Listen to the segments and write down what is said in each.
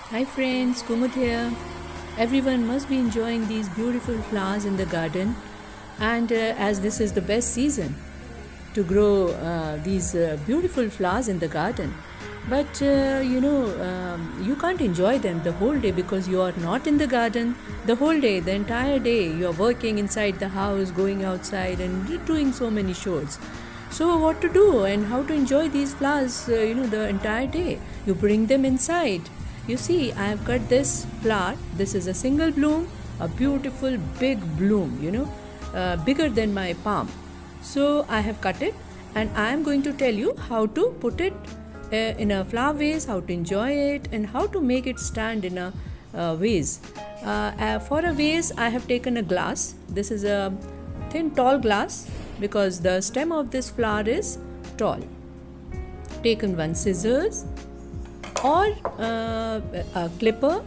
Hi friends, Kumud here. Everyone must be enjoying these beautiful flowers in the garden, and as this is the best season to grow these beautiful flowers in the garden. But you can't enjoy them the whole day because you are not in the garden the whole day, the entire day. You are working inside the house, going outside, and doing so many chores. So, what to do and how to enjoy these flowers, the entire day? You bring them inside. You see, I have cut this flower. This is a single bloom, a beautiful big bloom, bigger than my palm. So, I have cut it, and I am going to tell you how to put it in a flower vase, how to enjoy it, and how to make it stand in a vase. For a vase, I have taken a glass. This is a thin, tall glass because the stem of this flower is tall. Taken one scissors or a clipper,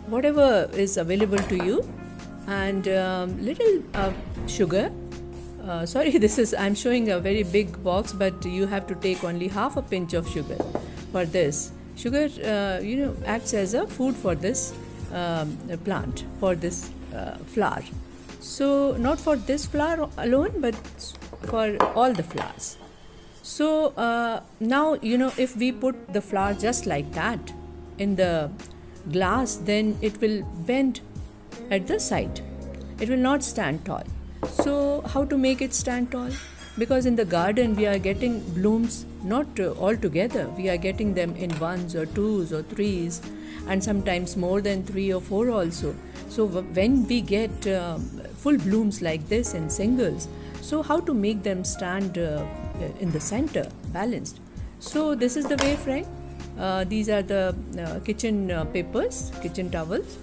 whatever is available to you, and little sugar. I'm showing a very big box, but you have to take only half a pinch of sugar for this. Sugar, acts as a food for this plant, for this flower. So, not for this flower alone, but for all the flowers. So, now, if we put the flower just like that in the glass, then it will bend at the side. It will not stand tall. So, how to make it stand tall? Because in the garden we are getting blooms not all together. We are getting them in ones or twos or threes, and sometimes more than 3 or 4 also. So, when we get full blooms like this in singles, so how to make them stand in the center, balanced? So, this is the way, friend. These are the kitchen papers, kitchen towels,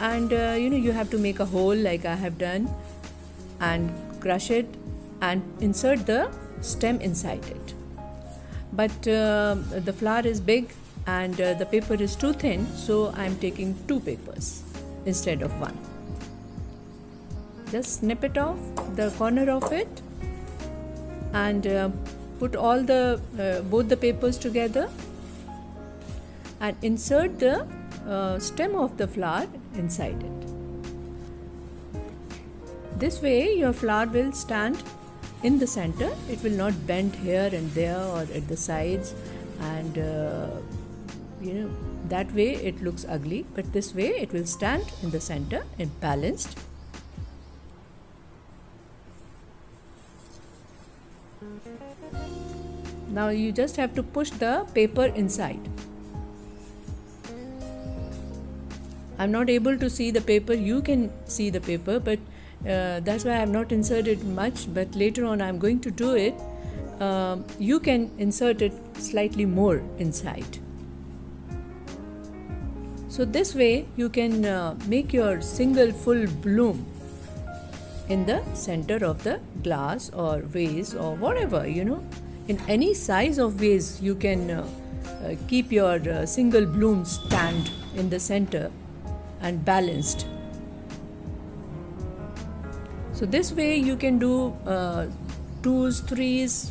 and you have to make a hole like I have done, and crush it and insert the stem inside it. But the flower is big and the paper is too thin, so I am taking 2 papers instead of 1. Just snip it off the corner of it and put all the both the papers together and insert the stem of the flower inside it. This way your flower will stand in the center. It will not bend here and there or at the sides, and that way it looks ugly, but this way it will stand in the center and balanced. Now you just have to push the paper inside. I'm not able to see the paper. You can see the paper, but that's why I have not inserted much, but later on I am going to do it. You can insert it slightly more inside. So this way you can make your single full bloom in the center of the glass or vase or whatever, in any size of vase you can keep your single bloom stand in the center and balanced. So this way you can do 2s, 3s,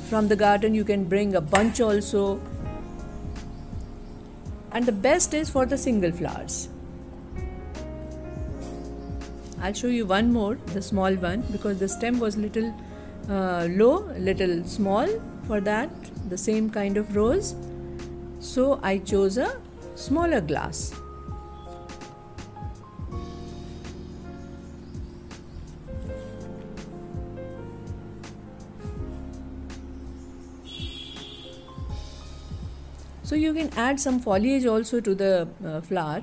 from the garden you can bring a bunch also. And the best is for the single flowers. I'll show you one more, the small one, because the stem was little low, little small for that, the same kind of rose. So I chose a smaller glass. So you can add some foliage also to the flower.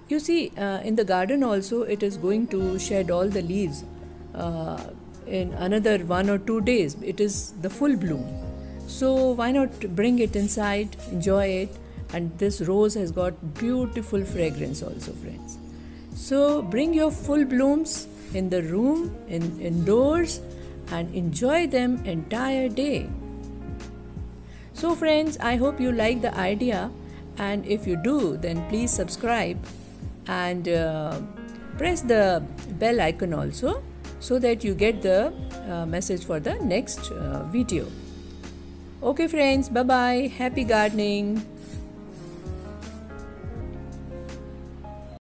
You see, in the garden also it is going to shed all the leaves in another 1 or 2 days. It is the full bloom. So why not bring it inside, enjoy it, and this rose has got beautiful fragrance also, friends. So bring your full blooms in the room, indoors, and enjoy them entire day. So friends, I hope you like the idea, and if you do, then please subscribe and press the bell icon also, so that you get the message for the next video. Okay friends, bye bye, happy gardening.